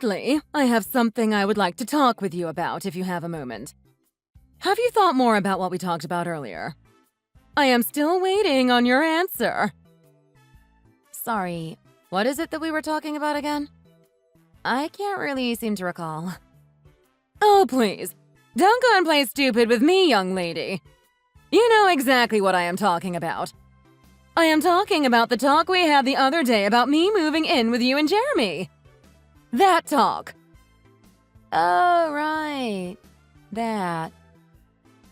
Sadly, I have something I would like to talk with you about if you have a moment. Have you thought more about what we talked about earlier? I am still waiting on your answer. Sorry, what is it that we were talking about again? I can't really seem to recall. Oh, please. Don't go and play stupid with me, young lady. You know exactly what I am talking about. I am talking about the talk we had the other day about me moving in with you and Jeremy. That talk. Oh, right. That.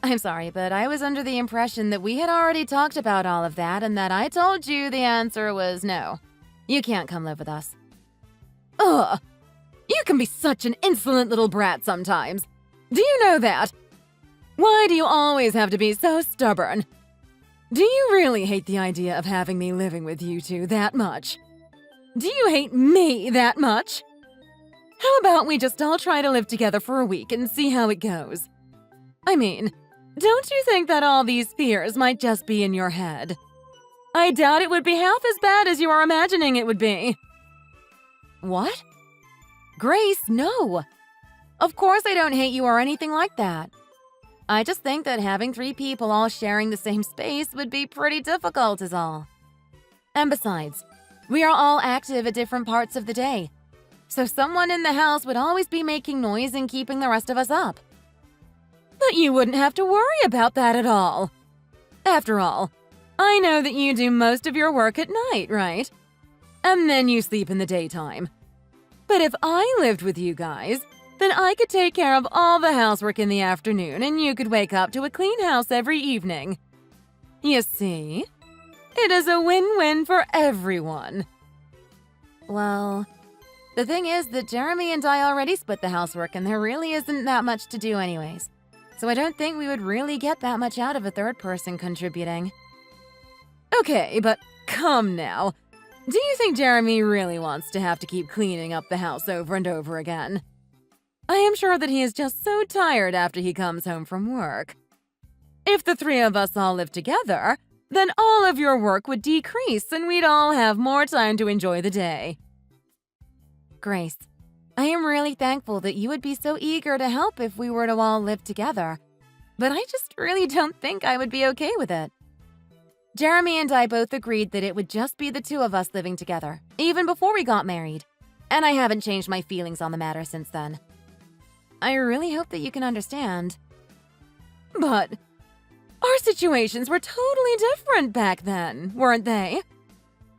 I'm sorry, but I was under the impression that we had already talked about all of that and that I told you the answer was no. You can't come live with us. Ugh. You can be such an insolent little brat sometimes. Do you know that? Why do you always have to be so stubborn? Do you really hate the idea of having me living with you two that much? Do you hate me that much? How about we just all try to live together for a week and see how it goes? I mean, don't you think that all these fears might just be in your head? I doubt it would be half as bad as you are imagining it would be. What? Grace, no. Of course I don't hate you or anything like that. I just think that having 3 people all sharing the same space would be pretty difficult is all. And besides, we are all active at different parts of the day. So someone in the house would always be making noise and keeping the rest of us up. But you wouldn't have to worry about that at all. After all, I know that you do most of your work at night, right? And then you sleep in the daytime. But if I lived with you guys, then I could take care of all the housework in the afternoon and you could wake up to a clean house every evening. You see? It is a win-win for everyone. Well, the thing is that Jeremy and I already split the housework and there really isn't that much to do anyways. So I don't think we would really get that much out of a third person contributing. Okay, but come now. Do you think Jeremy really wants to have to keep cleaning up the house over and over again? I am sure that he is just so tired after he comes home from work. If the 3 of us all lived together, then all of your work would decrease and we'd all have more time to enjoy the day. Grace, I am really thankful that you would be so eager to help if we were to all live together, but I just really don't think I would be okay with it. Jeremy and I both agreed that it would just be the 2 of us living together, even before we got married, and I haven't changed my feelings on the matter since then. I really hope that you can understand. But our situations were totally different back then, weren't they?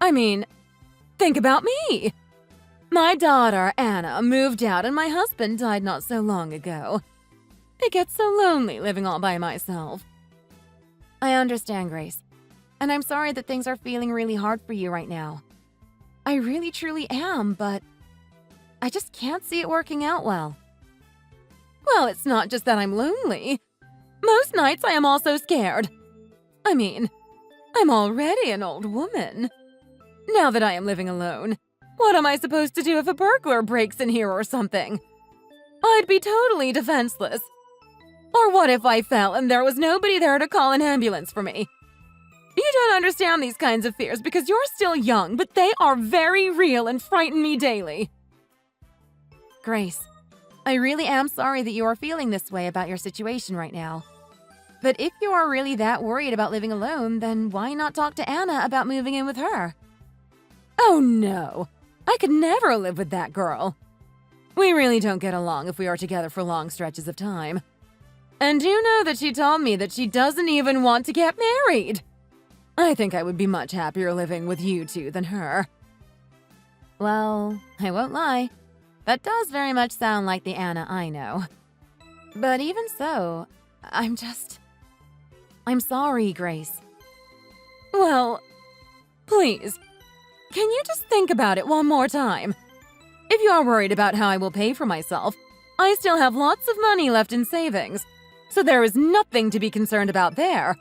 I mean, think about me. My daughter, Anna, moved out and my husband died not so long ago. It gets so lonely living all by myself. I understand, Grace, and I'm sorry that things are feeling really hard for you right now. I really truly am, but I just can't see it working out well. Well, it's not just that I'm lonely. Most nights I am also scared. I mean, I'm already an old woman. Now that I am living alone, what am I supposed to do if a burglar breaks in here or something? I'd be totally defenseless. Or what if I fell and there was nobody there to call an ambulance for me? You don't understand these kinds of fears because you're still young, but they are very real and frighten me daily. Grace, I really am sorry that you are feeling this way about your situation right now. But if you are really that worried about living alone, then why not talk to Anna about moving in with her? Oh no, I could never live with that girl. We really don't get along if we are together for long stretches of time. And you know that she told me that she doesn't even want to get married. I think I would be much happier living with you two than her. Well, I won't lie. That does very much sound like the Anna I know. But even so, I'm sorry, Grace. Well, please, can you just think about it one more time? If you are worried about how I will pay for myself, I still have lots of money left in savings, so there is nothing to be concerned about there.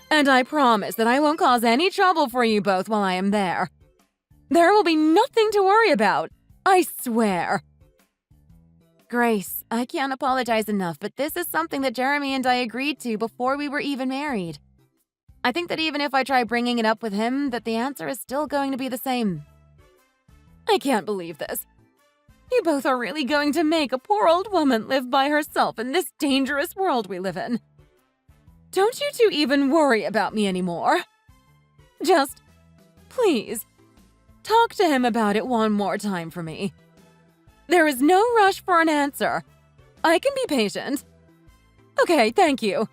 And I promise that I won't cause any trouble for you both while I am there. There will be nothing to worry about, I swear. Grace, I can't apologize enough, but this is something that Jeremy and I agreed to before we were even married. I think that even if I try bringing it up with him, that the answer is still going to be the same. I can't believe this. You both are really going to make a poor old woman live by herself in this dangerous world we live in. Don't you two even worry about me anymore. Just, please, talk to him about it one more time for me. There is no rush for an answer. I can be patient. Okay, thank you.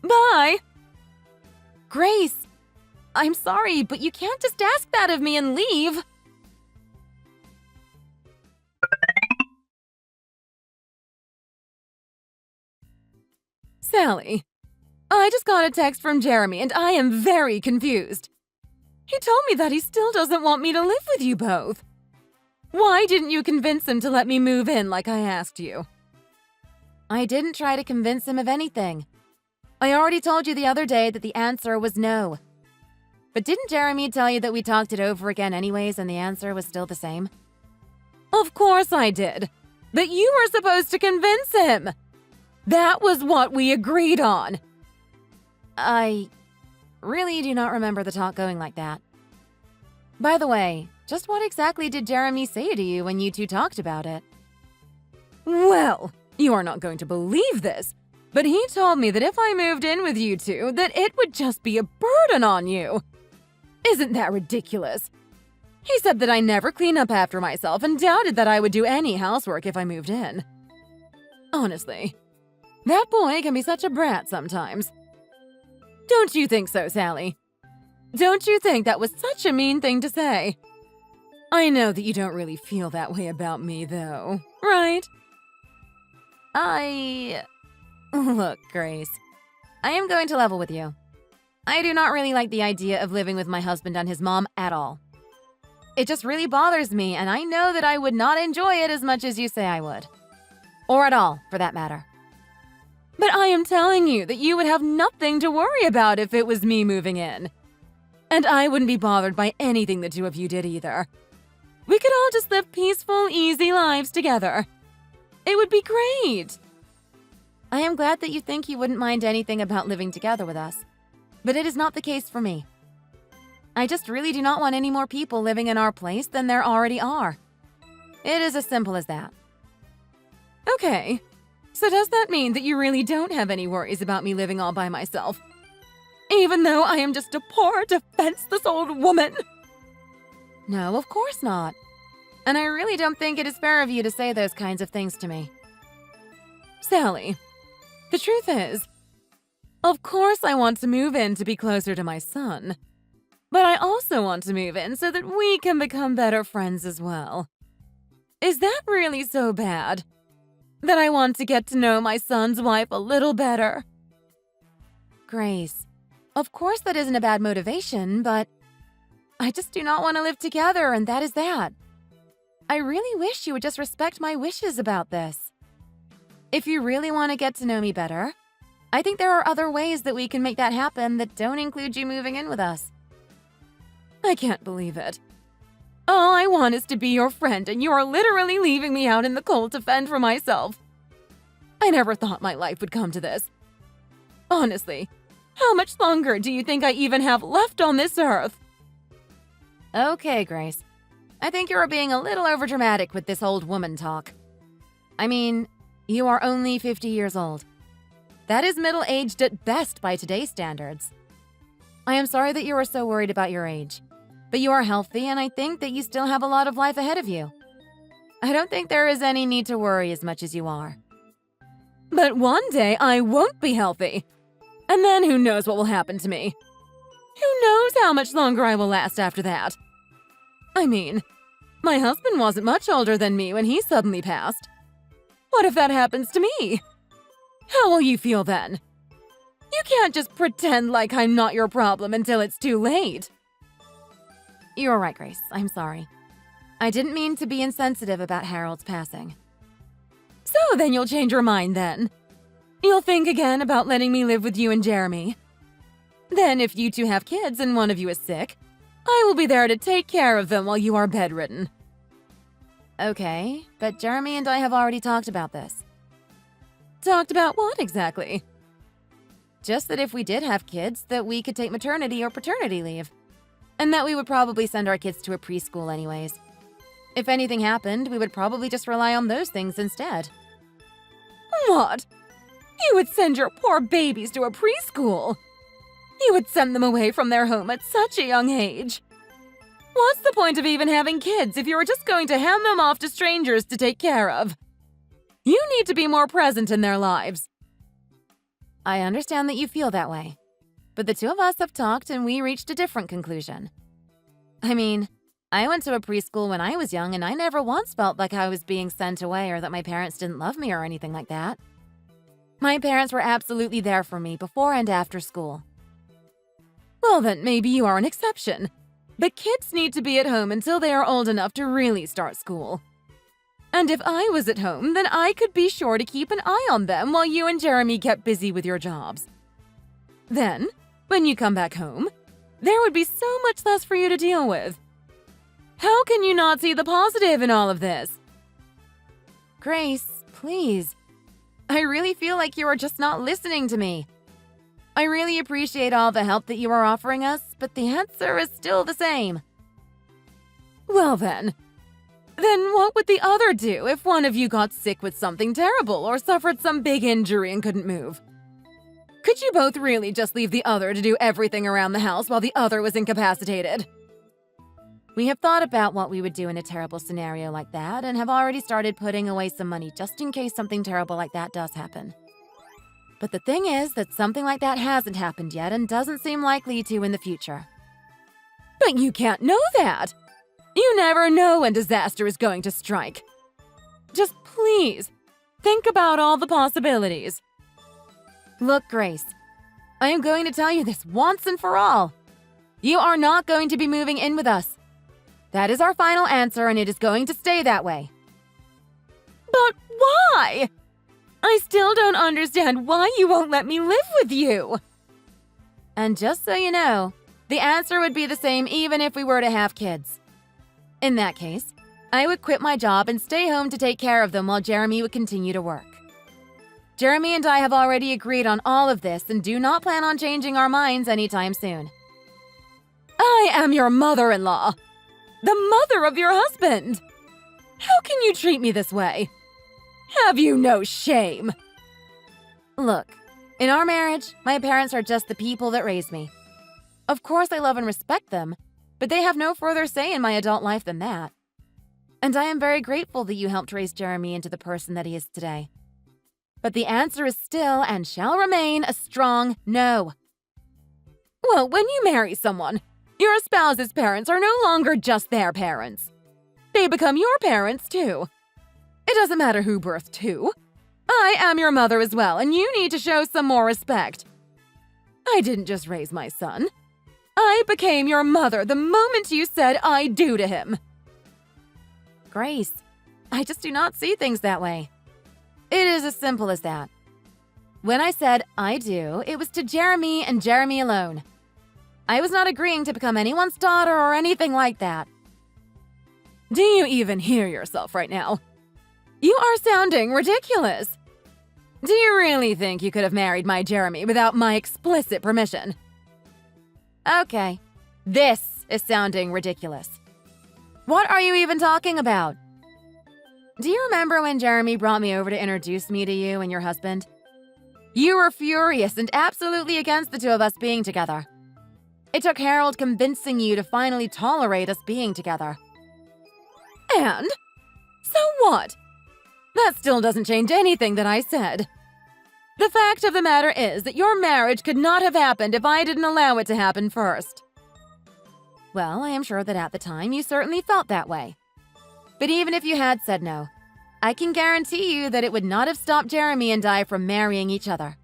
Bye. Grace, I'm sorry, but you can't just ask that of me and leave. Sally, I just got a text from Jeremy and I am very confused. He told me that he still doesn't want me to live with you both. Why didn't you convince him to let me move in like I asked you? I didn't try to convince him of anything. I already told you the other day that the answer was no. But didn't Jeremy tell you that we talked it over again anyways and the answer was still the same? Of course I did. But you were supposed to convince him. That was what we agreed on. I really do not remember the talk going like that. By the way, just what exactly did Jeremy say to you when you two talked about it? Well, you are not going to believe this, but he told me that if I moved in with you two, that it would just be a burden on you. Isn't that ridiculous? He said that I never clean up after myself and doubted that I would do any housework if I moved in. Honestly, that boy can be such a brat sometimes. Don't you think so, Sally? Don't you think that was such a mean thing to say? I know that you don't really feel that way about me, though, right? Look, Grace, I am going to level with you. I do not really like the idea of living with my husband and his mom at all. It just really bothers me, and I know that I would not enjoy it as much as you say I would. Or at all, for that matter. But I am telling you that you would have nothing to worry about if it was me moving in. And I wouldn't be bothered by anything the two of you did either. We could all just live peaceful, easy lives together. It would be great. I am glad that you think you wouldn't mind anything about living together with us. But it is not the case for me. I just really do not want any more people living in our place than there already are. It is as simple as that. Okay, so does that mean that you really don't have any worries about me living all by myself? Even though I am just a poor, defenseless old woman? No, of course not. And I really don't think it is fair of you to say those kinds of things to me. Sally, the truth is, of course I want to move in to be closer to my son. But I also want to move in so that we can become better friends as well. Is that really so bad? That I want to get to know my son's wife a little better? Grace, of course that isn't a bad motivation, but I just do not want to live together, and that is that. I really wish you would just respect my wishes about this. If you really want to get to know me better, I think there are other ways that we can make that happen that don't include you moving in with us. I can't believe it. All I want is to be your friend, and you are literally leaving me out in the cold to fend for myself. I never thought my life would come to this. Honestly, how much longer do you think I even have left on this earth? Okay, Grace. I think you're being a little overdramatic with this old woman talk. I mean, you are only 50 years old. That is middle-aged at best by today's standards. I am sorry that you are so worried about your age. But you are healthy, and I think that you still have a lot of life ahead of you. I don't think there is any need to worry as much as you are. But one day I won't be healthy. And then who knows what will happen to me? Who knows how much longer I will last after that? I mean, my husband wasn't much older than me when he suddenly passed. What if that happens to me? How will you feel then? You can't just pretend like I'm not your problem until it's too late. You're right, Grace. I'm sorry. I didn't mean to be insensitive about Harold's passing. So then you'll change your mind then. You'll think again about letting me live with you and Jeremy. Then if you two have kids and one of you is sick, I will be there to take care of them while you are bedridden. Okay, but Jeremy and I have already talked about this. Talked about what exactly? Just that if we did have kids, that we could take maternity or paternity leave. And that we would probably send our kids to a preschool anyways. If anything happened, we would probably just rely on those things instead. What? You would send your poor babies to a preschool? You would send them away from their home at such a young age. What's the point of even having kids if you were just going to hand them off to strangers to take care of? You need to be more present in their lives. I understand that you feel that way, but the two of us have talked and we reached a different conclusion. I mean, I went to a preschool when I was young and I never once felt like I was being sent away or that my parents didn't love me or anything like that. My parents were absolutely there for me before and after school. Well, then maybe you are an exception. But kids need to be at home until they are old enough to really start school. And if I was at home, then I could be sure to keep an eye on them while you and Jeremy kept busy with your jobs. Then, when you come back home, there would be so much less for you to deal with. How can you not see the positive in all of this? Grace, please. I really feel like you are just not listening to me. I really appreciate all the help that you are offering us, but the answer is still the same. Well then what would the other do if one of you got sick with something terrible or suffered some big injury and couldn't move? Could you both really just leave the other to do everything around the house while the other was incapacitated? We have thought about what we would do in a terrible scenario like that and have already started putting away some money just in case something terrible like that does happen. But the thing is that something like that hasn't happened yet and doesn't seem likely to in the future. But you can't know that! You never know when disaster is going to strike. Just please, think about all the possibilities. Look, Grace, I am going to tell you this once and for all. You are not going to be moving in with us. That is our final answer and it is going to stay that way. But why? I still don't understand why you won't let me live with you. And just so you know, the answer would be the same even if we were to have kids. In that case, I would quit my job and stay home to take care of them while Jeremy would continue to work. Jeremy and I have already agreed on all of this and do not plan on changing our minds anytime soon. I am your mother-in-law, the mother of your husband. How can you treat me this way? Have you no shame? Look, in our marriage, my parents are just the people that raised me. Of course, I love and respect them, but they have no further say in my adult life than that. And I am very grateful that you helped raise Jeremy into the person that he is today. But the answer is still and shall remain a strong no. Well, when you marry someone, your spouse's parents are no longer just their parents. They become your parents, too. It doesn't matter who birthed who. I am your mother as well, and you need to show some more respect. I didn't just raise my son. I became your mother the moment you said I do to him. Grace, I just do not see things that way. It is as simple as that. When I said I do, it was to Jeremy and Jeremy alone. I was not agreeing to become anyone's daughter or anything like that. Do you even hear yourself right now? You are sounding ridiculous. Do you really think you could have married my Jeremy without my explicit permission? Okay, this is sounding ridiculous. What are you even talking about? Do you remember when Jeremy brought me over to introduce me to you and your husband? You were furious and absolutely against the two of us being together. It took Harold convincing you to finally tolerate us being together. And? So what? That still doesn't change anything that I said. The fact of the matter is that your marriage could not have happened if I didn't allow it to happen first. Well, I am sure that at the time you certainly felt that way. But even if you had said no, I can guarantee you that it would not have stopped Jeremy and I from marrying each other.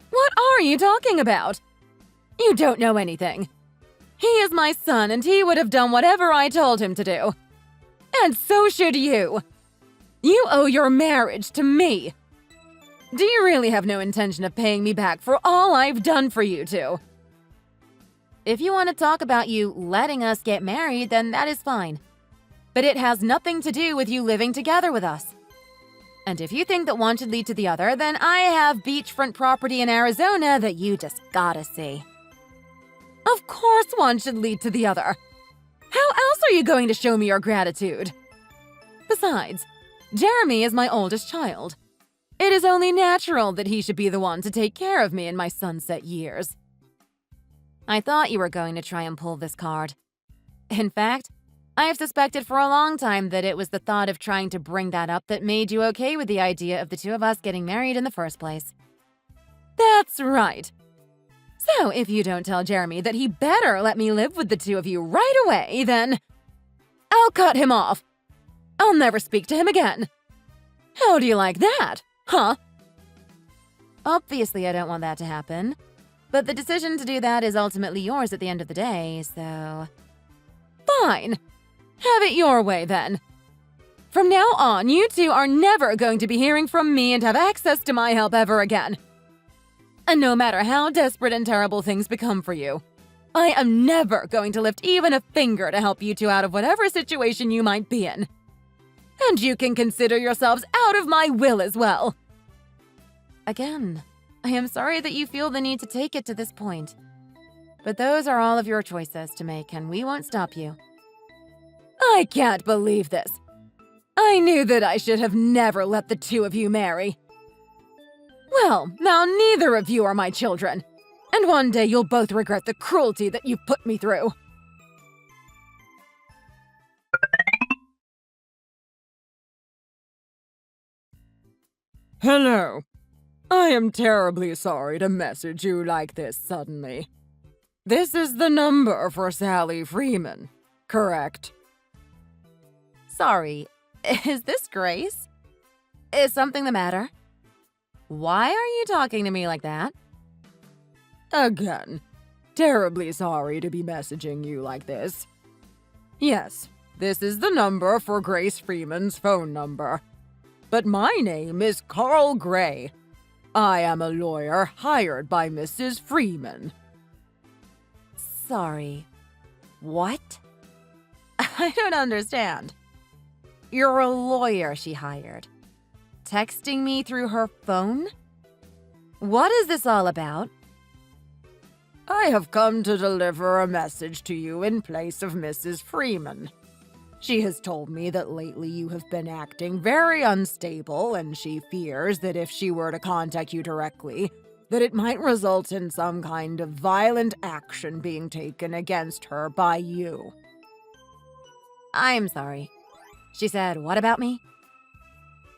What are you talking about? You don't know anything. He is my son and he would have done whatever I told him to do. And so should you. You owe your marriage to me. Do you really have no intention of paying me back for all I've done for you two? If you want to talk about you letting us get married, then that is fine. But it has nothing to do with you living together with us. And if you think that one should lead to the other, then I have beachfront property in Arizona that you just gotta see. Of course one should lead to the other. How else are you going to show me your gratitude? Besides, Jeremy is my oldest child. It is only natural that he should be the one to take care of me in my sunset years. I thought you were going to try and pull this card. In fact, I have suspected for a long time that it was the thought of trying to bring that up that made you okay with the idea of the two of us getting married in the first place. That's right. So if you don't tell Jeremy that he better let me live with the two of you right away, then I'll cut him off. I'll never speak to him again. How do you like that, huh? Obviously, I don't want that to happen, but the decision to do that is ultimately yours at the end of the day, so... Fine. Have it your way, then. From now on, you two are never going to be hearing from me and have access to my help ever again. And no matter how desperate and terrible things become for you, I am never going to lift even a finger to help you two out of whatever situation you might be in. And you can consider yourselves out of my will as well. Again, I am sorry that you feel the need to take it to this point. But those are all of your choices to make, and we won't stop you. I can't believe this. I knew that I should have never let the two of you marry. Well, now neither of you are my children, and one day you'll both regret the cruelty that you put me through. Hello. I am terribly sorry to message you like this suddenly. This is the number for Sally Freeman, correct? Sorry, is this Grace? Is something the matter? Why are you talking to me like that? Again, terribly sorry to be messaging you like this. Yes, this is the number for Grace Freeman's phone number. But my name is Carl Gray. I am a lawyer hired by Mrs. Freeman. Sorry. What? I don't understand. You're a lawyer she hired. Texting me through her phone? What is this all about? I have come to deliver a message to you in place of Mrs. Freeman. She has told me that lately you have been acting very unstable, and she fears that if she were to contact you directly, that it might result in some kind of violent action being taken against her by you. I'm sorry. She said what about me?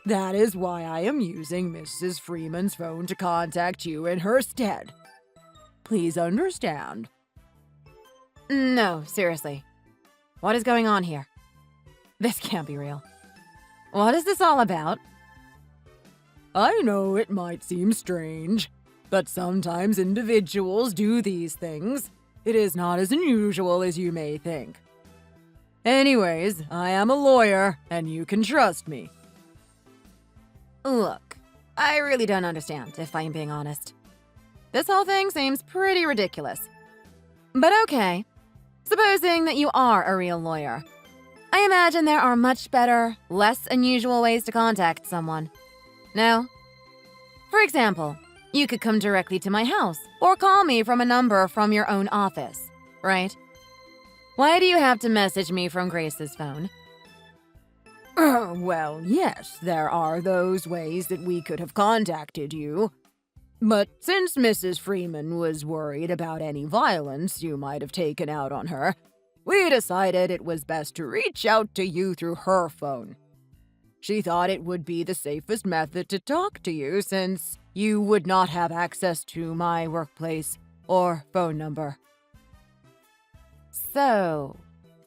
That is why I am using Mrs. Freeman's phone to contact you in her stead. Please understand. No, seriously. What is going on here? This can't be real. What is this all about? I know it might seem strange, but sometimes individuals do these things. It is not as unusual as you may think. Anyways, I am a lawyer, and you can trust me. Look, I really don't understand, if I am being honest. This whole thing seems pretty ridiculous. But okay, supposing that you are a real lawyer, I imagine there are much better, less unusual ways to contact someone. No? For example, you could come directly to my house, or call me from a number from your own office, right? Why do you have to message me from Grace's phone? Well, yes, there are those ways that we could have contacted you. But since Mrs. Freeman was worried about any violence you might have taken out on her, we decided it was best to reach out to you through her phone. She thought it would be the safest method to talk to you since you would not have access to my workplace or phone number. So,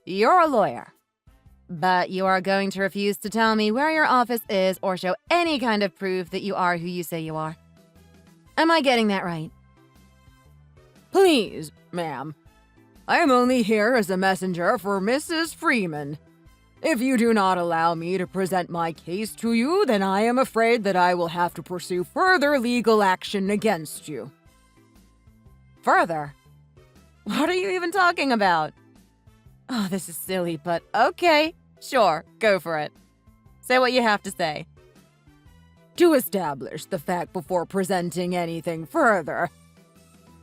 you're a lawyer, but you are going to refuse to tell me where your office is or show any kind of proof that you are who you say you are. Am I getting that right? Please, ma'am. I am only here as a messenger for Mrs. Freeman. If you do not allow me to present my case to you, then I am afraid that I will have to pursue further legal action against you. Further? What are you even talking about? Oh, this is silly, but okay. Sure, go for it. Say what you have to say. To establish the fact before presenting anything further,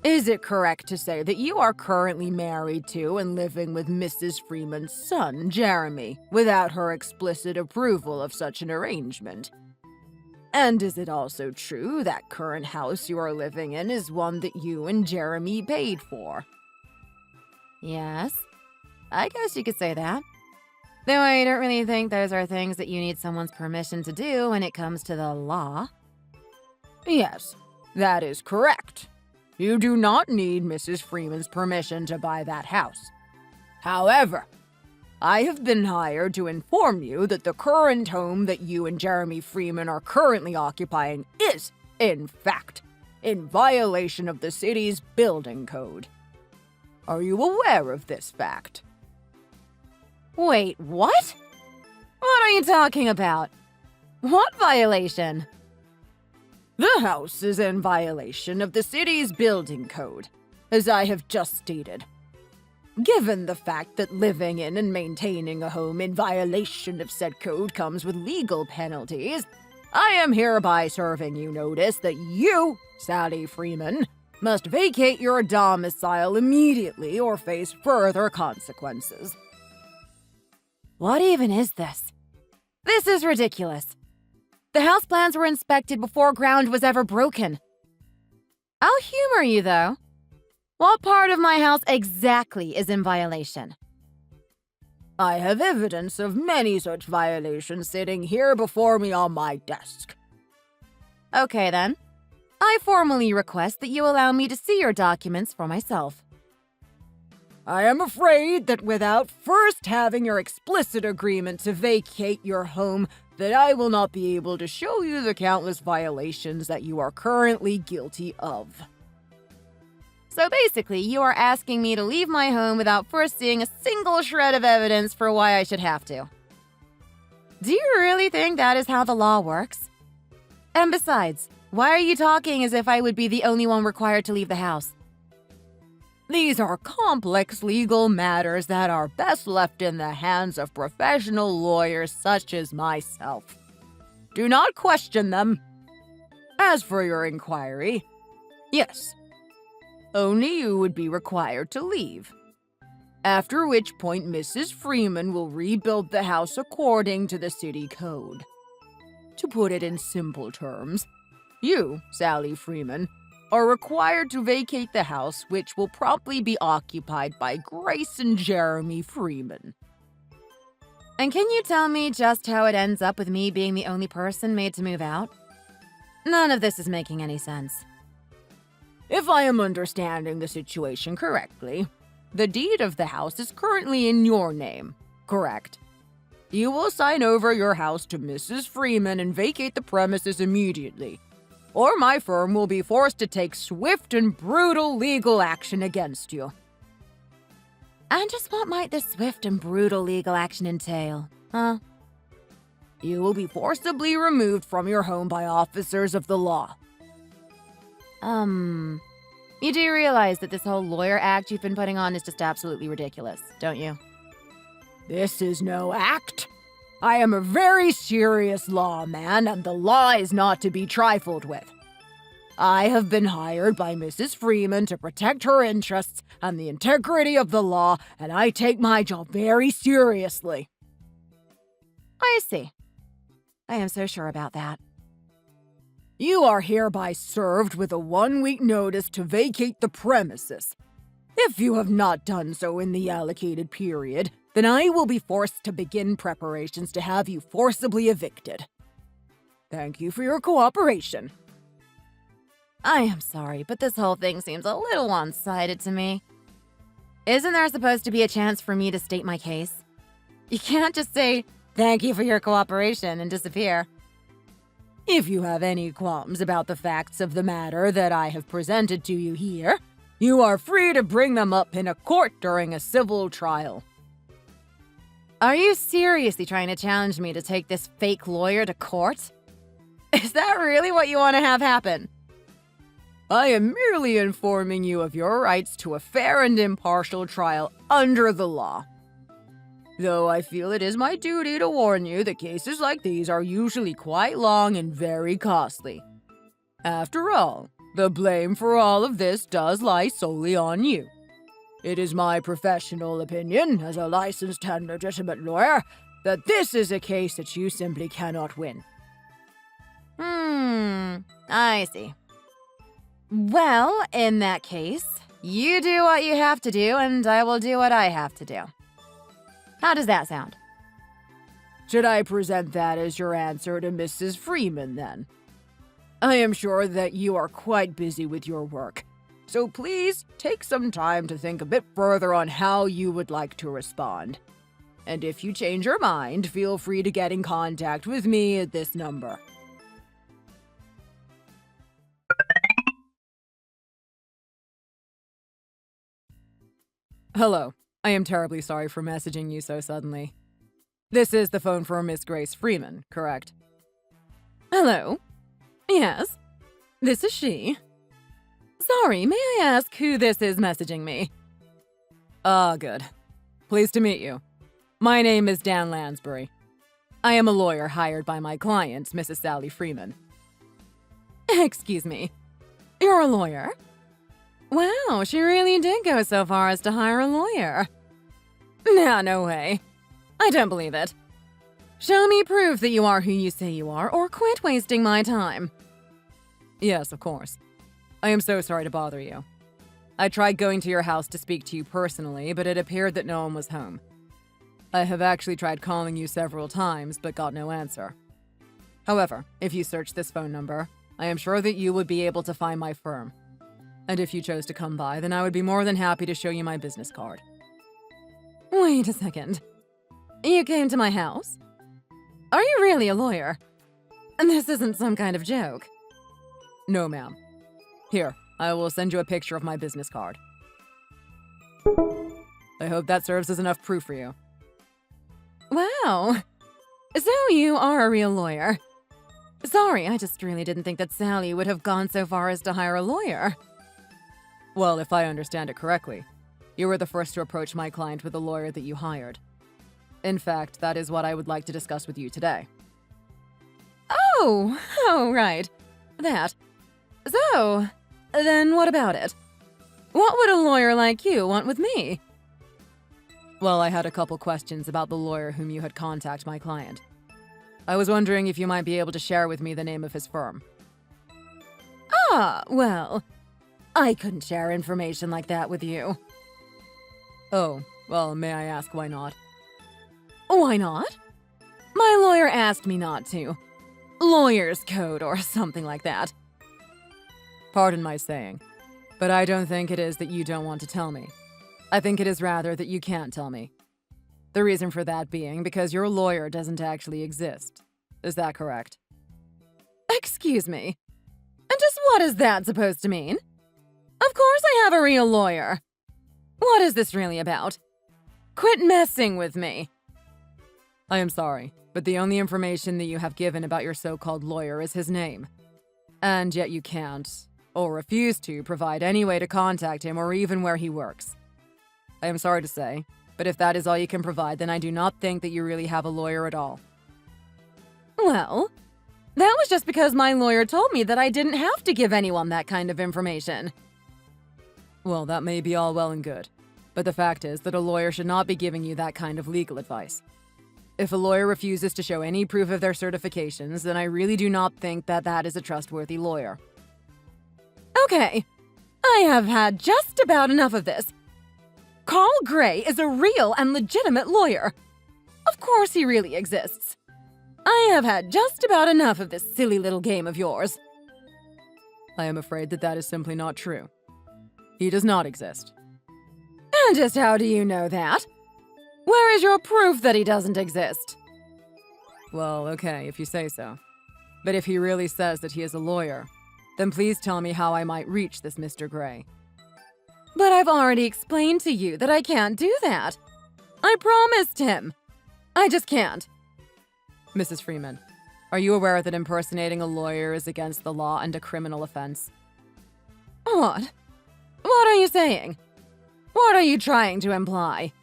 Is it correct to say that you are currently married to and living with Mrs. Freeman's son, Jeremy, without her explicit approval of such an arrangement? And is it also true that current house you are living in is one that you and Jeremy paid for? Yes, I guess you could say that. Though I don't really think those are things that you need someone's permission to do when it comes to the law. Yes, that is correct. You do not need Mrs. Freeman's permission to buy that house. However, I have been hired to inform you that the current home that you and Jeremy Freeman are currently occupying is, in fact, in violation of the city's building code. Are you aware of this fact? Wait, what? What are you talking about? What violation? The house is in violation of the city's building code, as I have just stated. Given the fact that living in and maintaining a home in violation of said code comes with legal penalties, I am hereby serving you notice that you, Sally Freeman, must vacate your domicile immediately or face further consequences. What even is this? This is ridiculous. The house plans were inspected before ground was ever broken. I'll humor you, though. What part of my house exactly is in violation? I have evidence of many such violations sitting here before me on my desk. Okay, then. I formally request that you allow me to see your documents for myself. I am afraid that without first having your explicit agreement to vacate your home, that I will not be able to show you the countless violations that you are currently guilty of. So basically, you are asking me to leave my home without first seeing a single shred of evidence for why I should have to. Do you really think that is how the law works? And besides, why are you talking as if I would be the only one required to leave the house? These are complex legal matters that are best left in the hands of professional lawyers such as myself. Do not question them. As for your inquiry, yes, only you would be required to leave. After which point Mrs. Freeman will rebuild the house according to the city code. To put it in simple terms, you, Sally Freeman, are required to vacate the house, which will promptly be occupied by Grace and Jeremy Freeman. And can you tell me just how it ends up with me being the only person made to move out? None of this is making any sense. If I am understanding the situation correctly, the deed of the house is currently in your name, correct? You will sign over your house to Mrs. Freeman and vacate the premises immediately, or my firm will be forced to take swift and brutal legal action against you. And just what might this swift and brutal legal action entail, huh? You will be forcibly removed from your home by officers of the law. You do realize that this whole lawyer act you've been putting on is just absolutely ridiculous, don't you? This is no act. I am a very serious lawman, and the law is not to be trifled with. I have been hired by Mrs. Freeman to protect her interests and the integrity of the law, and I take my job very seriously. I see. I am so sure about that. You are hereby served with a 1-week notice to vacate the premises. If you have not done so in the allocated period, then I will be forced to begin preparations to have you forcibly evicted. Thank you for your cooperation. I am sorry, but this whole thing seems a little one-sided to me. Isn't there supposed to be a chance for me to state my case? You can't just say, "Thank you for your cooperation," and disappear. If you have any qualms about the facts of the matter that I have presented to you here, you are free to bring them up in a court during a civil trial. Are you seriously trying to challenge me to take this fake lawyer to court? Is that really what you want to have happen? I am merely informing you of your rights to a fair and impartial trial under the law. Though I feel it is my duty to warn you that cases like these are usually quite long and very costly. After all, The blame for all of this does lie solely on you. It is my professional opinion, as a licensed and legitimate lawyer, that this is a case that you simply cannot win. I see. Well, in that case, you do what you have to do, and I will do what I have to do. How does that sound? Should I present that as your answer to Mrs. Freeman, then? I am sure that you are quite busy with your work, so please take some time to think a bit further on how you would like to respond. And if you change your mind, feel free to get in contact with me at this number. Hello. I am terribly sorry for messaging you so suddenly. This is the phone for Miss Grace Freeman, correct? Hello? Yes, this is she. Sorry, may I ask who this is messaging me? Good. Pleased to meet you. My name is Dan Lansbury. I am a lawyer hired by my client, Mrs. Sally Freeman. Excuse me. You're a lawyer? Wow, she really did go so far as to hire a lawyer. Nah, no way. I don't believe it. Show me proof that you are who you say you are, or quit wasting my time. Yes, of course. I am so sorry to bother you. I tried going to your house to speak to you personally, but it appeared that no one was home. I have actually tried calling you several times, but got no answer. However, if you search this phone number, I am sure that you would be able to find my firm. And if you chose to come by, then I would be more than happy to show you my business card. Wait a second. You came to my house? Are you really a lawyer? And this isn't some kind of joke. No, ma'am. Here, I will send you a picture of my business card. I hope that serves as enough proof for you. Wow. So you are a real lawyer. Sorry, I just really didn't think that Sally would have gone so far as to hire a lawyer. Well, if I understand it correctly, you were the first to approach my client with a lawyer that you hired. In fact, that is what I would like to discuss with you today. Oh, right. That. So, then what about it? What would a lawyer like you want with me? Well, I had a couple questions about the lawyer whom you had contacted my client. I was wondering if you might be able to share with me the name of his firm. Well, I couldn't share information like that with you. Oh, well, may I ask why not? Why not? My lawyer asked me not to. Lawyer's code or something like that. Pardon my saying, but I don't think it is that you don't want to tell me. I think it is rather that you can't tell me. The reason for that being because your lawyer doesn't actually exist. Is that correct? Excuse me. And just what is that supposed to mean? Of course I have a real lawyer. What is this really about? Quit messing with me. I am sorry, but the only information that you have given about your so-called lawyer is his name. And yet you can't, or refuse to, provide any way to contact him or even where he works. I am sorry to say, but if that is all you can provide, then I do not think that you really have a lawyer at all. Well, that was just because my lawyer told me that I didn't have to give anyone that kind of information. Well, that may be all well and good, but the fact is that a lawyer should not be giving you that kind of legal advice. If a lawyer refuses to show any proof of their certifications, then I really do not think that that is a trustworthy lawyer. Okay, I have had just about enough of this. Carl Gray is a real and legitimate lawyer. Of course he really exists. I have had just about enough of this silly little game of yours. I am afraid that that is simply not true. He does not exist. And just how do you know that? Where is your proof that he doesn't exist? Well, okay, if you say so. But if he really says that he is a lawyer, then please tell me how I might reach this Mr. Gray. But I've already explained to you that I can't do that. I promised him. I just can't. Mrs. Freeman, are you aware that impersonating a lawyer is against the law and a criminal offense? What? What are you saying? What are you trying to imply?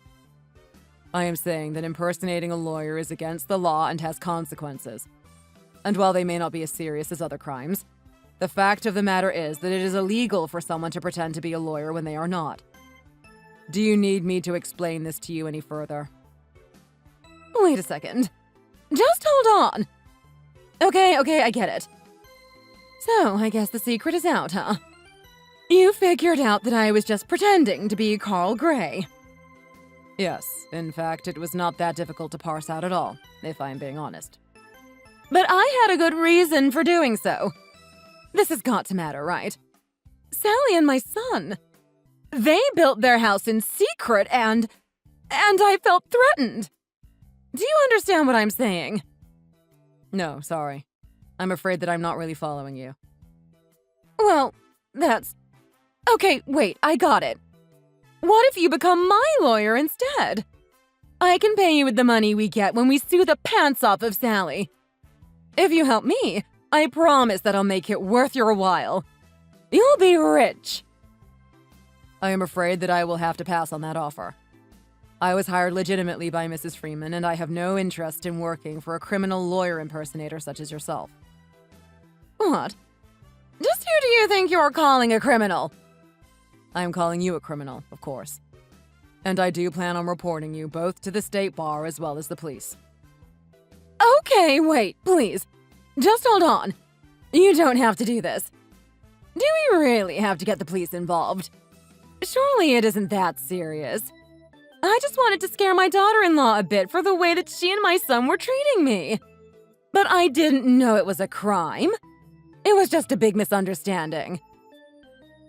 I am saying that impersonating a lawyer is against the law and has consequences. And while they may not be as serious as other crimes, The fact of the matter is that it is illegal for someone to pretend to be a lawyer when they are not. Do you need me to explain this to you any further? Wait a second. Just hold on. Okay, I get it. So, I guess the secret is out, huh? You figured out that I was just pretending to be Carl Gray. Yes, in fact, it was not that difficult to parse out at all, if I'm being honest. But I had a good reason for doing so. This has got to matter, right? Sally and my son. They built their house in secret and I felt threatened. Do you understand what I'm saying? No, sorry. I'm afraid that I'm not really following you. Well, that's... Okay, wait, I got it. What if you become my lawyer instead? I can pay you with the money we get when we sue the pants off of Sally. If you help me, I promise that I'll make it worth your while. You'll be rich. I am afraid that I will have to pass on that offer. I was hired legitimately by Mrs. Freeman, and I have no interest in working for a criminal lawyer impersonator such as yourself. What? Just who do you think you're calling a criminal? I am calling you a criminal, of course. And I do plan on reporting you both to the state bar as well as the police. Okay, wait, please. Just hold on. You don't have to do this. Do we really have to get the police involved? Surely it isn't that serious. I just wanted to scare my daughter-in-law a bit for the way that she and my son were treating me. But I didn't know it was a crime. It was just a big misunderstanding.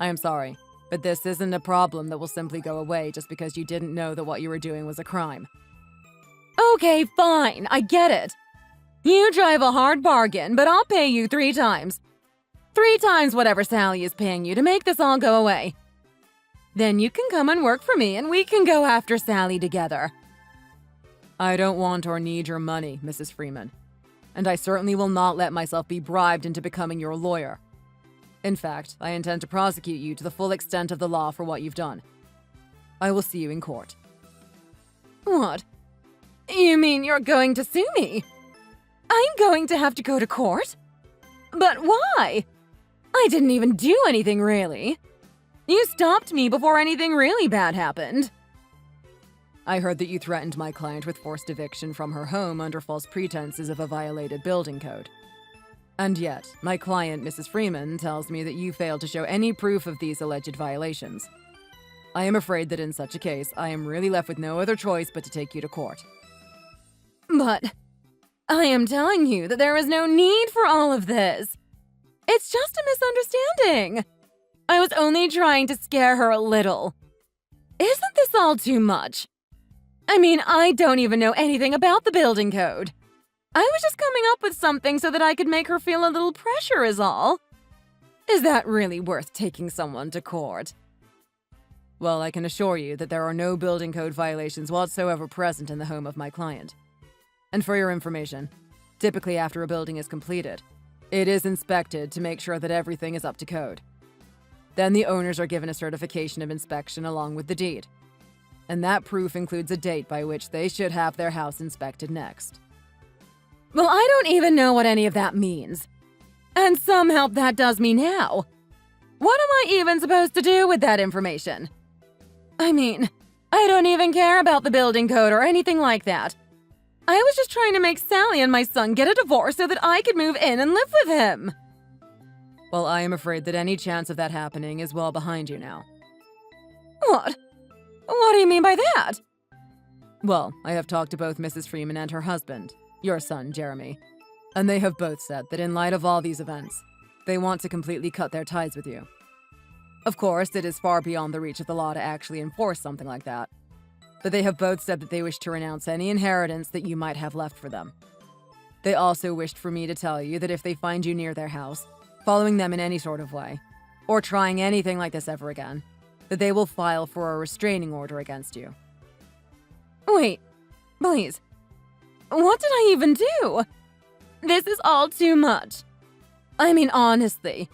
I am sorry, but this isn't a problem that will simply go away just because you didn't know that what you were doing was a crime. Okay, fine, I get it. You drive a hard bargain, but I'll pay you 3 times. 3 times whatever Sally is paying you to make this all go away. Then you can come and work for me and we can go after Sally together. I don't want or need your money, Mrs. Freeman. And I certainly will not let myself be bribed into becoming your lawyer. In fact, I intend to prosecute you to the full extent of the law for what you've done. I will see you in court. What? You mean you're going to sue me? I'm going to have to go to court? But why? I didn't even do anything, really. You stopped me before anything really bad happened. I heard that you threatened my client with forced eviction from her home under false pretenses of a violated building code. And yet, my client, Mrs. Freeman, tells me that you failed to show any proof of these alleged violations. I am afraid that in such a case, I am really left with no other choice but to take you to court. But I am telling you that there is no need for all of this. It's just a misunderstanding. I was only trying to scare her a little. Isn't this all too much? I mean, I don't even know anything about the building code. I was just coming up with something so that I could make her feel a little pressure is all. Is that really worth taking someone to court? Well, I can assure you that there are no building code violations whatsoever present in the home of my client. And for your information, typically after a building is completed, it is inspected to make sure that everything is up to code. Then the owners are given a certification of inspection along with the deed. And that proof includes a date by which they should have their house inspected next. Well, I don't even know what any of that means. And some help that does me now. What am I even supposed to do with that information? I mean, I don't even care about the building code or anything like that. I was just trying to make Sally and my son get a divorce so that I could move in and live with him. Well, I am afraid that any chance of that happening is well behind you now. What? What do you mean by that? Well, I have talked to both Mrs. Freeman and her husband, your son, Jeremy, and they have both said that in light of all these events, they want to completely cut their ties with you. Of course, it is far beyond the reach of the law to actually enforce something like that, but they have both said that they wish to renounce any inheritance that you might have left for them. They also wished for me to tell you that if they find you near their house, following them in any sort of way, or trying anything like this ever again, that they will file for a restraining order against you. Wait, please. What did I even do? This is all too much. I mean, honestly,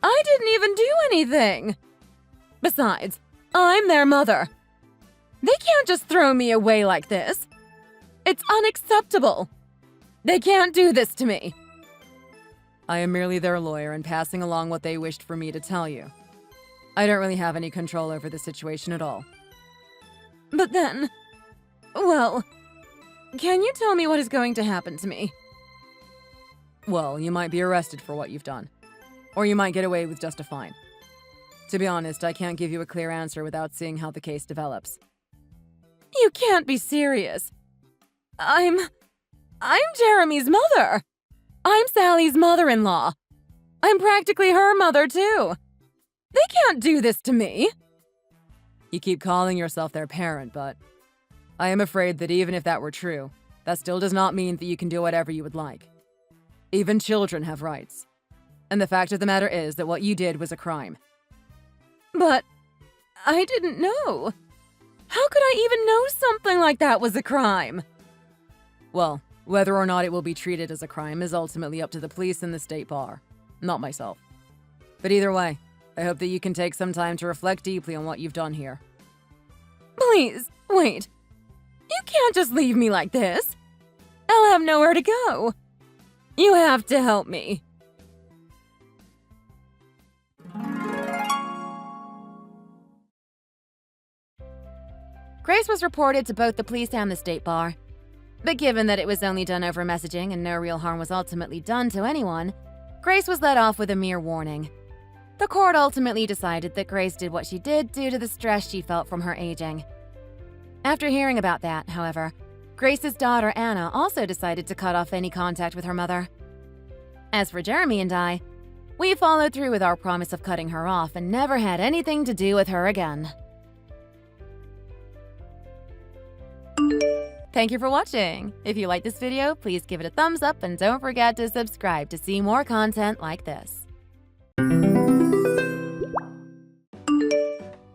I didn't even do anything. Besides, I'm their mother. They can't just throw me away like this. It's unacceptable. They can't do this to me. I am merely their lawyer and passing along what they wished for me to tell you. I don't really have any control over the situation at all. But then... Well... Can you tell me what is going to happen to me? Well, you might be arrested for what you've done. Or you might get away with just a fine. To be honest, I can't give you a clear answer without seeing how the case develops. You can't be serious. I'm Jeremy's mother. I'm Sally's mother-in-law. I'm practically her mother, too. They can't do this to me. You keep calling yourself their parent, but I am afraid that even if that were true, that still does not mean that you can do whatever you would like. Even children have rights. And the fact of the matter is that what you did was a crime. But I didn't know. How could I even know something like that was a crime? Well, whether or not it will be treated as a crime is ultimately up to the police and the state bar, not myself. But either way, I hope that you can take some time to reflect deeply on what you've done here. Please, wait. You can't just leave me like this. I'll have nowhere to go. You have to help me. Grace was reported to both the police and the state bar. But given that it was only done over messaging and no real harm was ultimately done to anyone, Grace was let off with a mere warning. The court ultimately decided that Grace did what she did due to the stress she felt from her aging. After hearing about that, however, Grace's daughter Anna also decided to cut off any contact with her mother. As for Jeremy and I, we followed through with our promise of cutting her off and never had anything to do with her again. Thank you for watching. If you liked this video, please give it a thumbs up and don't forget to subscribe to see more content like this.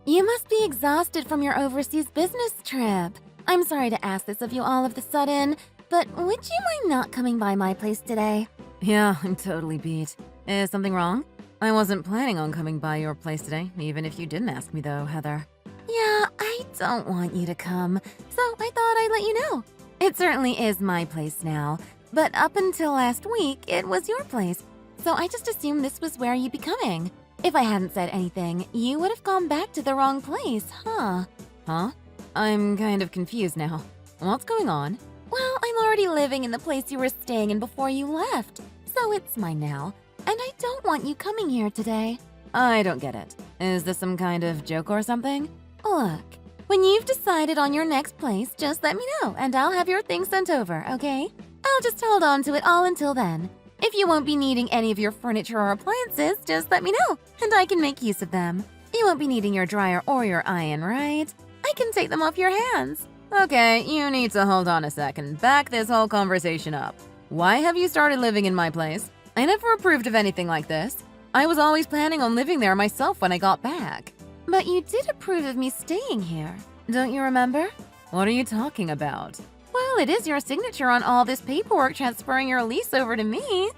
You must be exhausted from your overseas business trip. I'm sorry to ask this of you all of the sudden, but would you mind not coming by my place today? Yeah, I'm totally beat. Is something wrong? I wasn't planning on coming by your place today, even if you didn't ask me though, Heather. Yeah, I don't want you to come, so I thought I'd let you know. It certainly is my place now, but up until last week, it was your place, so I just assumed this was where you'd be coming. If I hadn't said anything, you would have gone back to the wrong place, huh? Huh? I'm kind of confused now. What's going on? Well, I'm already living in the place you were staying in before you left, so it's mine now, and I don't want you coming here today. I don't get it. Is this some kind of joke or something? Look, when you've decided on your next place, just let me know, and I'll have your things sent over, okay? I'll just hold on to it all until then. If you won't be needing any of your furniture or appliances, just let me know, and I can make use of them. You won't be needing your dryer or your iron, right? I can take them off your hands. Okay, you need to hold on a second. Back this whole conversation up. Why have you started living in my place? I never approved of anything like this. I was always planning on living there myself when I got back. But you did approve of me staying here, don't you remember? What are you talking about? Well, it is your signature on all this paperwork transferring your lease over to me.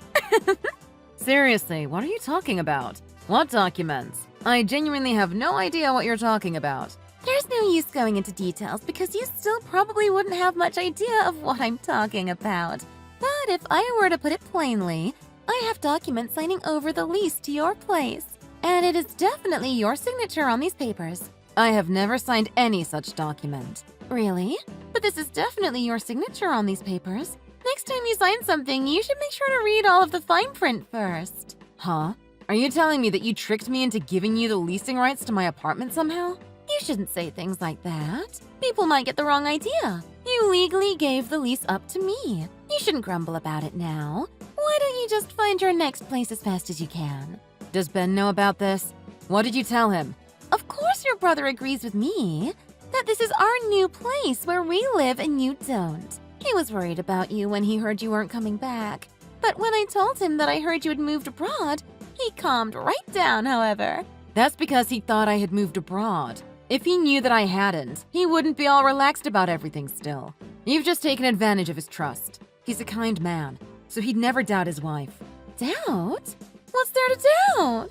Seriously, what are you talking about? What documents? I genuinely have no idea what you're talking about. There's no use going into details because you still probably wouldn't have much idea of what I'm talking about. But if I were to put it plainly, I have documents signing over the lease to your place. And it is definitely your signature on these papers. I have never signed any such document. Really? But this is definitely your signature on these papers. Next time you sign something, you should make sure to read all of the fine print first. Huh? Are you telling me that you tricked me into giving you the leasing rights to my apartment somehow? You shouldn't say things like that. People might get the wrong idea. You legally gave the lease up to me. You shouldn't grumble about it now. Why don't you just find your next place as fast as you can? Does Ben know about this? What did you tell him? Of course your brother agrees with me that this is our new place where we live and you don't. He was worried about you when he heard you weren't coming back. But when I told him that I heard you had moved abroad, he calmed right down, however. That's because he thought I had moved abroad. If he knew that I hadn't, he wouldn't be all relaxed about everything still. You've just taken advantage of his trust. He's a kind man, so he'd never doubt his wife. Doubt? What's there to doubt?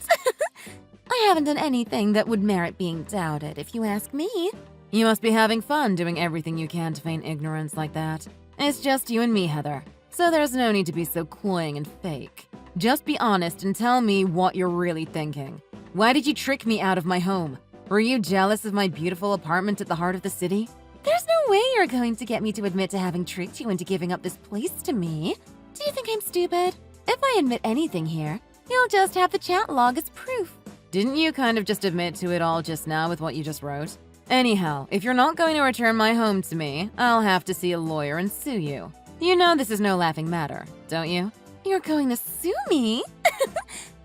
I haven't done anything that would merit being doubted, if you ask me. You must be having fun doing everything you can to feign ignorance like that. It's just you and me, Heather, so there's no need to be so cloying and fake. Just be honest and tell me what you're really thinking. Why did you trick me out of my home? Were you jealous of my beautiful apartment at the heart of the city? There's no way you're going to get me to admit to having tricked you into giving up this place to me. Do you think I'm stupid? If I admit anything here, you'll just have the chat log as proof. Didn't you kind of just admit to it all just now with what you just wrote? Anyhow, if you're not going to return my home to me, I'll have to see a lawyer and sue you. You know this is no laughing matter, don't you? You're going to sue me?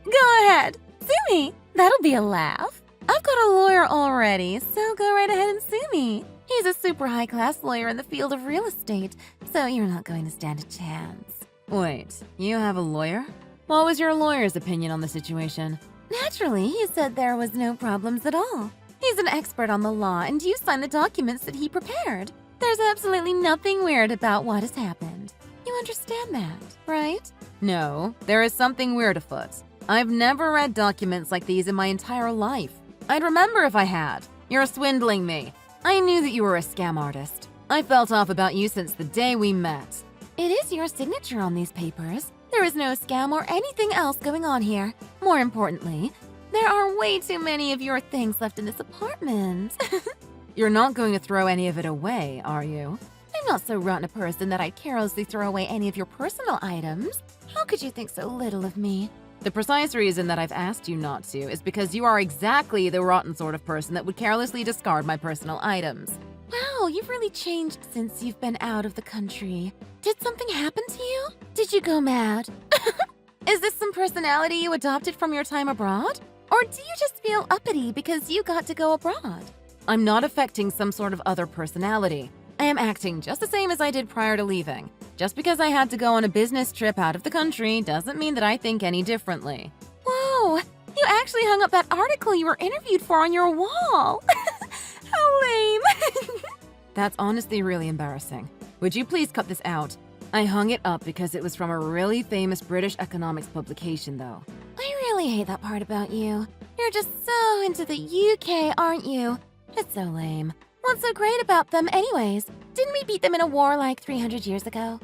Go ahead, sue me. That'll be a laugh. I've got a lawyer already, so go right ahead and sue me. He's a super high-class lawyer in the field of real estate, so you're not going to stand a chance. Wait, you have a lawyer? What was your lawyer's opinion on the situation? Naturally, he said there was no problems at all. He's an expert on the law, and you signed the documents that he prepared. There's absolutely nothing weird about what has happened. You understand that, right? No, there is something weird afoot. I've never read documents like these in my entire life. I'd remember if I had. You're swindling me. I knew that you were a scam artist. I felt off about you since the day we met. It is your signature on these papers. There is no scam or anything else going on here. More importantly, there are way too many of your things left in this apartment. You're not going to throw any of it away, are you? I'm not so rotten a person that I'd carelessly throw away any of your personal items. How could you think so little of me? The precise reason that I've asked you not to is because you are exactly the rotten sort of person that would carelessly discard my personal items. Wow, you've really changed since you've been out of the country. Did something happen to you? Did you go mad? Is this some personality you adopted from your time abroad? Or do you just feel uppity because you got to go abroad? I'm not affecting some sort of other personality. I am acting just the same as I did prior to leaving. Just because I had to go on a business trip out of the country doesn't mean that I think any differently. Whoa! You actually hung up that article you were interviewed for on your wall! How lame! That's honestly really embarrassing. Would you please cut this out? I hung it up because it was from a really famous British economics publication, though. I really hate that part about you. You're just so into the UK, aren't you? It's so lame. What's so great about them anyways? Didn't we beat them in a war like 300 years ago?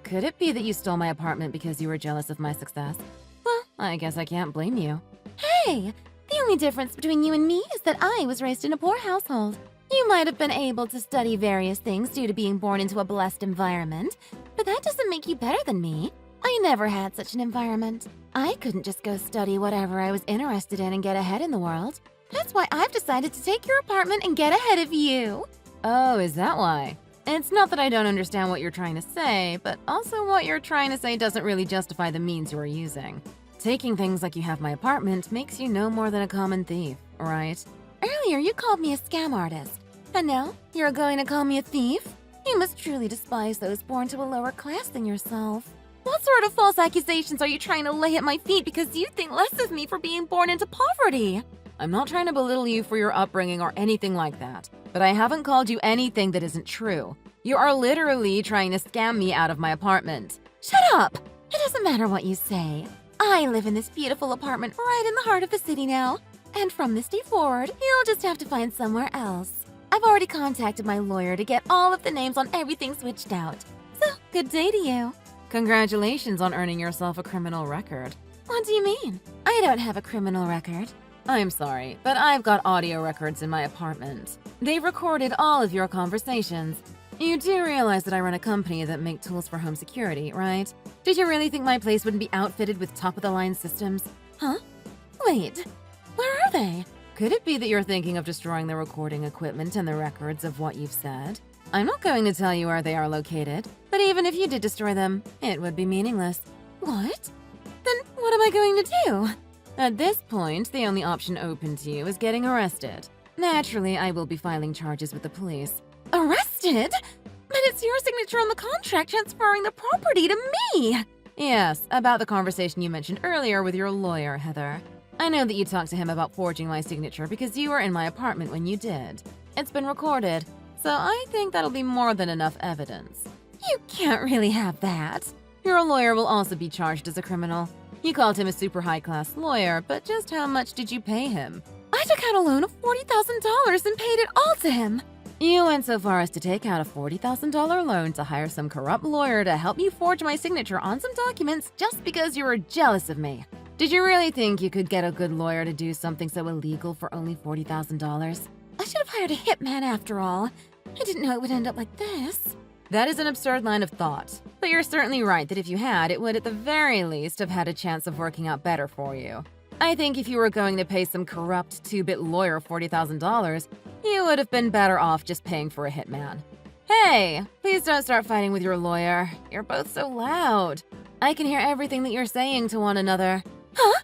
Could it be that you stole my apartment because you were jealous of my success? Well, I guess I can't blame you. Hey, the only difference between you and me is that I was raised in a poor household. You might have been able to study various things due to being born into a blessed environment, but that doesn't make you better than me. I never had such an environment. I couldn't just go study whatever I was interested in and get ahead in the world. That's why I've decided to take your apartment and get ahead of you. Oh, is that why? It's not that I don't understand what you're trying to say, but also what you're trying to say doesn't really justify the means you are using. Taking things like you have my apartment makes you no more than a common thief, right? Earlier, you called me a scam artist. And now, you're going to call me a thief? You must truly despise those born to a lower class than yourself. What sort of false accusations are you trying to lay at my feet because you think less of me for being born into poverty? I'm not trying to belittle you for your upbringing or anything like that, but I haven't called you anything that isn't true. You are literally trying to scam me out of my apartment. Shut up! It doesn't matter what you say. I live in this beautiful apartment right in the heart of the city now. And from this day forward, you'll just have to find somewhere else. I've already contacted my lawyer to get all of the names on everything switched out. So, good day to you. Congratulations on earning yourself a criminal record. What do you mean? I don't have a criminal record. I'm sorry, but I've got audio records in my apartment. They've recorded all of your conversations. You do realize that I run a company that make tools for home security, right? Did you really think my place wouldn't be outfitted with top-of-the-line systems? Huh? Wait, where are they? Could it be that you're thinking of destroying the recording equipment and the records of what you've said? I'm not going to tell you where they are located, but even if you did destroy them, it would be meaningless. What? Then what am I going to do? At this point, the only option open to you is getting arrested. Naturally, I will be filing charges with the police. Arrested? But it's your signature on the contract transferring the property to me! Yes, about the conversation you mentioned earlier with your lawyer, Heather. I know that you talked to him about forging my signature because you were in my apartment when you did. It's been recorded, so I think that'll be more than enough evidence. You can't really have that. Your lawyer will also be charged as a criminal. You called him a super high-class lawyer, but just how much did you pay him? I took out a loan of $40,000 and paid it all to him. You went so far as to take out a $40,000 loan to hire some corrupt lawyer to help you forge my signature on some documents just because you were jealous of me. Did you really think you could get a good lawyer to do something so illegal for only $40,000? I should have hired a hitman after all. I didn't know it would end up like this. That is an absurd line of thought. But you're certainly right that if you had, it would at the very least have had a chance of working out better for you. I think if you were going to pay some corrupt two-bit lawyer $40,000, you would have been better off just paying for a hitman. Hey, please don't start fighting with your lawyer. You're both so loud. I can hear everything that you're saying to one another. Huh?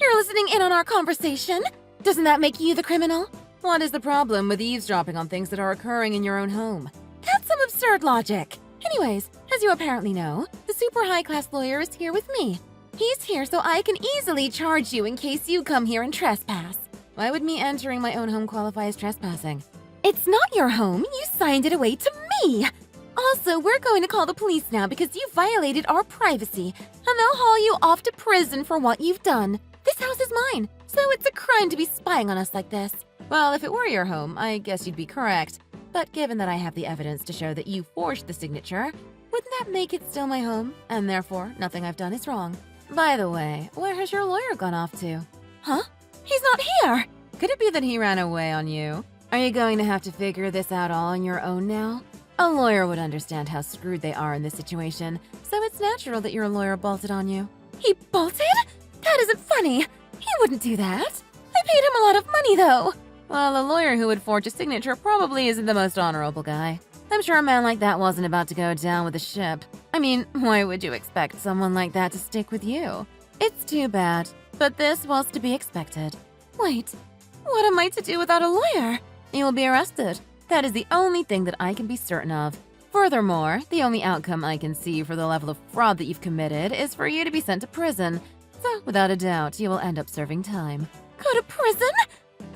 You're listening in on our conversation? Doesn't that make you the criminal? What is the problem with eavesdropping on things that are occurring in your own home? That's some absurd logic. Anyways, as you apparently know, the super high-class lawyer is here with me. He's here so I can easily charge you in case you come here and trespass. Why would me entering my own home qualify as trespassing? It's not your home. You signed it away to me. Also, we're going to call the police now because you violated our privacy, and they'll haul you off to prison for what you've done. This house is mine, so it's a crime to be spying on us like this. Well, if it were your home, I guess you'd be correct. But given that I have the evidence to show that you forged the signature, wouldn't that make it still my home? And therefore, nothing I've done is wrong. By the way, where has your lawyer gone off to? Huh? He's not here! Could it be that he ran away on you? Are you going to have to figure this out all on your own now? A lawyer would understand how screwed they are in this situation, so it's natural that your lawyer bolted on you. He bolted? That isn't funny. He wouldn't do that. I paid him a lot of money, though. Well, a lawyer who would forge a signature probably isn't the most honorable guy. I'm sure a man like that wasn't about to go down with the ship. I mean, why would you expect someone like that to stick with you? It's too bad, but this was to be expected. Wait, what am I to do without a lawyer? You will be arrested. That is the only thing that I can be certain of. Furthermore, the only outcome I can see for the level of fraud that you've committed is for you to be sent to prison. So, without a doubt, you will end up serving time. Go to prison?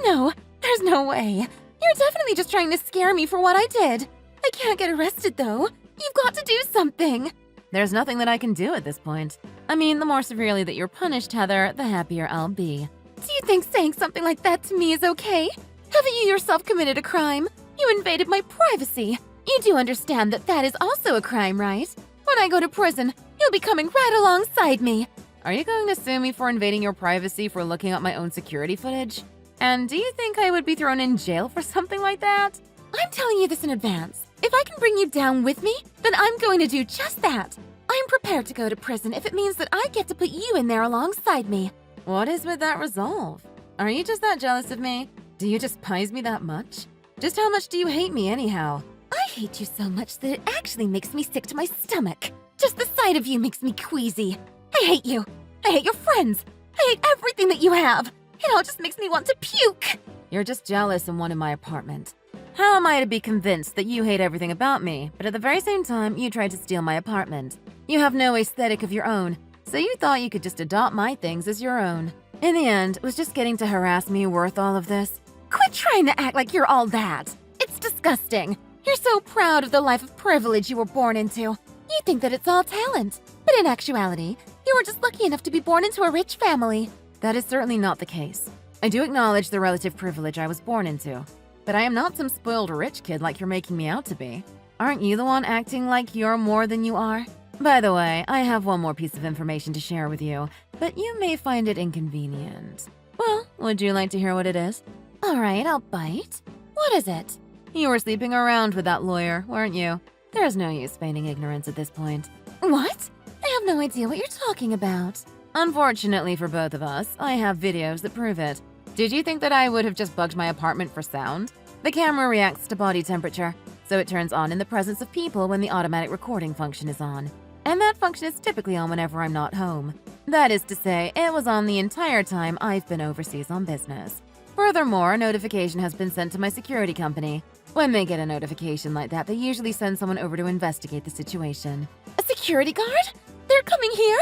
No, there's no way. You're definitely just trying to scare me for what I did. I can't get arrested, though. You've got to do something. There's nothing that I can do at this point. I mean, the more severely that you're punished, Heather, the happier I'll be. Do you think saying something like that to me is okay? Haven't you yourself committed a crime? You invaded my privacy. You do understand that that is also a crime, right? When I go to prison, you'll be coming right alongside me. Are you going to sue me for invading your privacy for looking at my own security footage? And do you think I would be thrown in jail for something like that? I'm telling you this in advance. If I can bring you down with me, then I'm going to do just that. I'm prepared to go to prison if it means that I get to put you in there alongside me. What is with that resolve? Are you just that jealous of me? Do you despise me that much? Just how much do you hate me anyhow? I hate you so much that it actually makes me sick to my stomach. Just the sight of you makes me queasy. I hate you. I hate your friends. I hate everything that you have. It all just makes me want to puke. You're just jealous and wanted my apartment. How am I to be convinced that you hate everything about me, but at the very same time, you tried to steal my apartment? You have no aesthetic of your own, so you thought you could just adopt my things as your own. In the end, was just getting to harass me worth all of this? Quit trying to act like you're all that. It's disgusting. You're so proud of the life of privilege you were born into. You think that it's all talent, but in actuality, you were just lucky enough to be born into a rich family. That is certainly not the case. I do acknowledge the relative privilege I was born into, but I am not some spoiled rich kid like you're making me out to be. Aren't you the one acting like you're more than you are? By the way, I have one more piece of information to share with you, but you may find it inconvenient. Well, would you like to hear what it is? All right, I'll bite. What is it? You were sleeping around with that lawyer, weren't you? There's no use feigning ignorance at this point. What? I have no idea what you're talking about. Unfortunately for both of us, I have videos that prove it. Did you think that I would have just bugged my apartment for sound? The camera reacts to body temperature, so it turns on in the presence of people when the automatic recording function is on. And that function is typically on whenever I'm not home. That is to say, it was on the entire time I've been overseas on business. Furthermore, a notification has been sent to my security company. When they get a notification like that, they usually send someone over to investigate the situation. A security guard? They're coming here?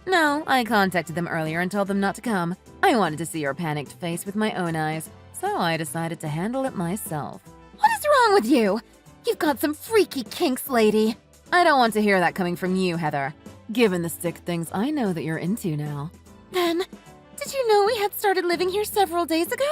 No, I contacted them earlier and told them not to come. I wanted to see your panicked face with my own eyes, so I decided to handle it myself. What is wrong with you? You've got some freaky kinks, lady. I don't want to hear that coming from you, Heather. Given the sick things I know that you're into now. Then, did you know we had started living here several days ago?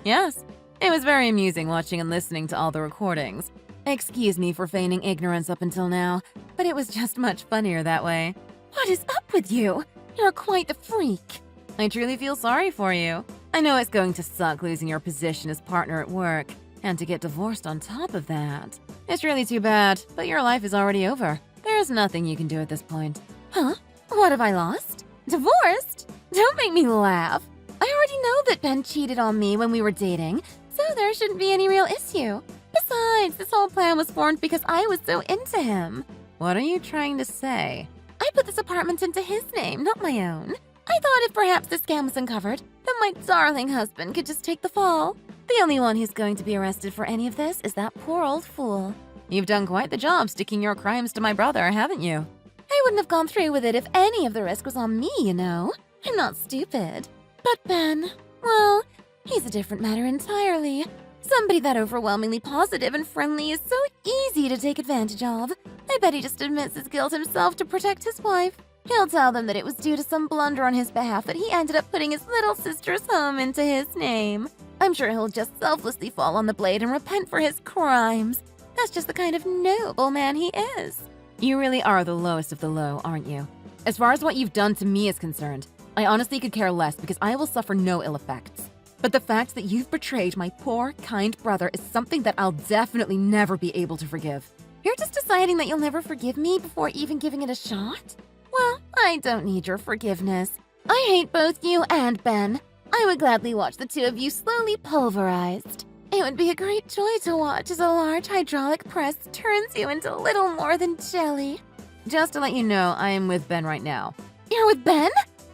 Yes. It was very amusing watching and listening to all the recordings. Excuse me for feigning ignorance up until now, but it was just much funnier that way. What is up with you? You're quite the freak. I truly feel sorry for you. I know it's going to suck losing your position as partner at work, and to get divorced on top of that. It's really too bad, but your life is already over. There's nothing you can do at this point. Huh? What have I lost? Divorced? Don't make me laugh. I already know that Ben cheated on me when we were dating, so there shouldn't be any real issue. Besides, this whole plan was formed because I was so into him. What are you trying to say? I put this apartment into his name, not my own. I thought if perhaps the scam was uncovered, then my darling husband could just take the fall. The only one who's going to be arrested for any of this is that poor old fool. You've done quite the job sticking your crimes to my brother, haven't you? I wouldn't have gone through with it if any of the risk was on me, you know. I'm not stupid. But Ben, well, he's a different matter entirely. Somebody that overwhelmingly positive and friendly is so easy to take advantage of. I bet he just admits his guilt himself to protect his wife. He'll tell them that it was due to some blunder on his behalf that he ended up putting his little sister's home into his name. I'm sure he'll just selflessly fall on the blade and repent for his crimes. That's just the kind of noble man he is. You really are the lowest of the low, aren't you? As far as what you've done to me is concerned, I honestly could care less because I will suffer no ill effects. But the fact that you've betrayed my poor, kind brother is something that I'll definitely never be able to forgive. You're just deciding that you'll never forgive me before even giving it a shot? Well, I don't need your forgiveness. I hate both you and Ben. I would gladly watch the two of you slowly pulverized. It would be a great joy to watch as a large hydraulic press turns you into little more than jelly. Just to let you know, I am with Ben right now. You're with Ben?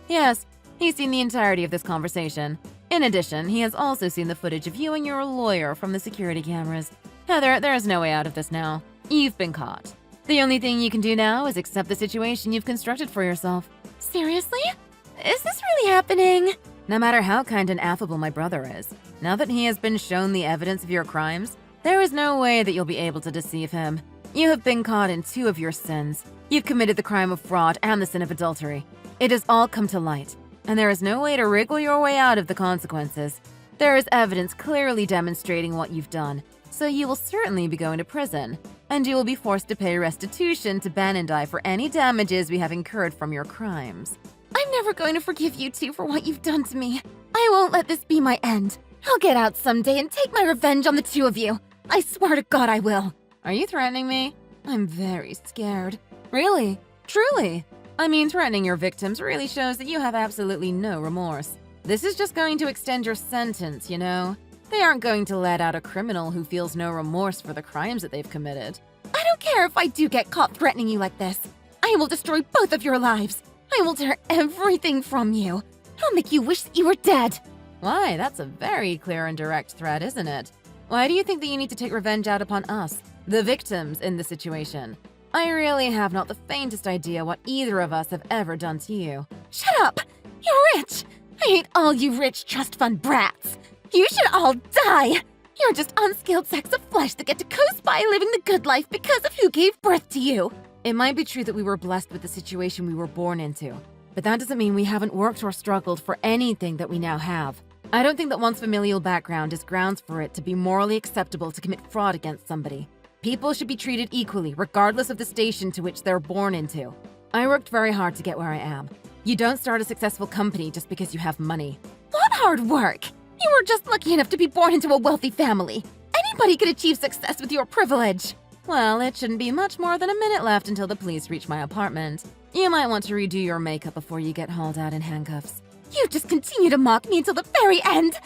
Yes, he's seen the entirety of this conversation. In addition, he has also seen the footage of you and your lawyer from the security cameras. Heather, there is no way out of this now. You've been caught. The only thing you can do now is accept the situation you've constructed for yourself. Seriously? Is this really happening? No matter how kind and affable my brother is, now that he has been shown the evidence of your crimes, there is no way that you'll be able to deceive him. You have been caught in two of your sins. You've committed the crime of fraud and the sin of adultery. It has all come to light, and there is no way to wriggle your way out of the consequences. There is evidence clearly demonstrating what you've done, so you will certainly be going to prison, and you will be forced to pay restitution to Ben and I for any damages we have incurred from your crimes. I'm never going to forgive you two for what you've done to me. I won't let this be my end. I'll get out someday and take my revenge on the two of you. I swear to God I will. Are you threatening me? I'm very scared. Really? Truly? I mean, threatening your victims really shows that you have absolutely no remorse. This is just going to extend your sentence, you know? They aren't going to let out a criminal who feels no remorse for the crimes that they've committed. I don't care if I do get caught threatening you like this. I will destroy both of your lives. I will tear everything from you. I'll make you wish that you were dead. Why, that's a very clear and direct threat, isn't it? Why do you think that you need to take revenge out upon us, the victims in the situation? I really have not the faintest idea what either of us have ever done to you. Shut up! You're rich! I hate all you rich trust fund brats! You should all die! You're just unskilled sacks of flesh that get to coast by living the good life because of who gave birth to you! It might be true that we were blessed with the situation we were born into, but that doesn't mean we haven't worked or struggled for anything that we now have. I don't think that one's familial background is grounds for it to be morally acceptable to commit fraud against somebody. People should be treated equally, regardless of the station to which they're born into. I worked very hard to get where I am. You don't start a successful company just because you have money. What hard work? You were just lucky enough to be born into a wealthy family. Anybody could achieve success with your privilege. Well, it shouldn't be much more than a minute left until the police reach my apartment. You might want to redo your makeup before you get hauled out in handcuffs. You just continue to mock me until the very end.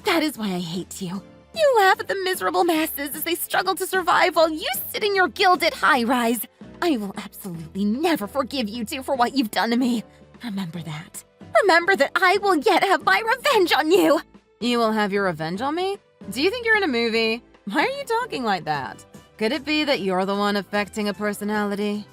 That is why I hate you. You laugh at the miserable masses as they struggle to survive while you sit in your gilded high-rise. I will absolutely never forgive you two for what you've done to me. Remember that. Remember that I will yet have my revenge on you. You will have your revenge on me? Do you think you're in a movie? Why are you talking like that? Could it be that you're the one affecting a personality?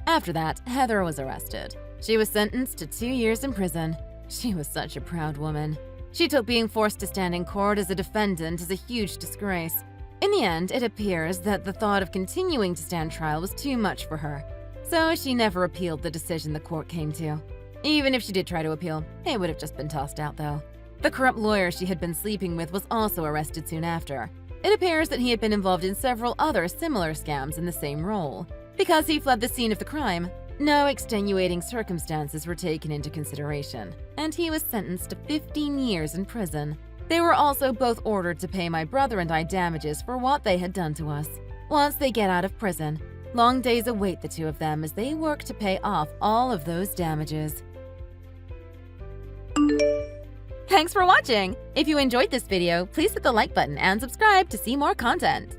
After that, Heather was arrested. She was sentenced to 2 years in prison. She was such a proud woman. She took being forced to stand in court as a defendant as a huge disgrace. In the end, it appears that the thought of continuing to stand trial was too much for her. So she never appealed the decision the court came to. Even if she did try to appeal, it would have just been tossed out though. The corrupt lawyer she had been sleeping with was also arrested soon after. It appears that he had been involved in several other similar scams in the same role. Because he fled the scene of the crime, no extenuating circumstances were taken into consideration, and he was sentenced to 15 years in prison. They were also both ordered to pay my brother and I damages for what they had done to us. Once they get out of prison, long days await the two of them as they work to pay off all of those damages. Thanks for watching! If you enjoyed this video, please hit the like button and subscribe to see more content.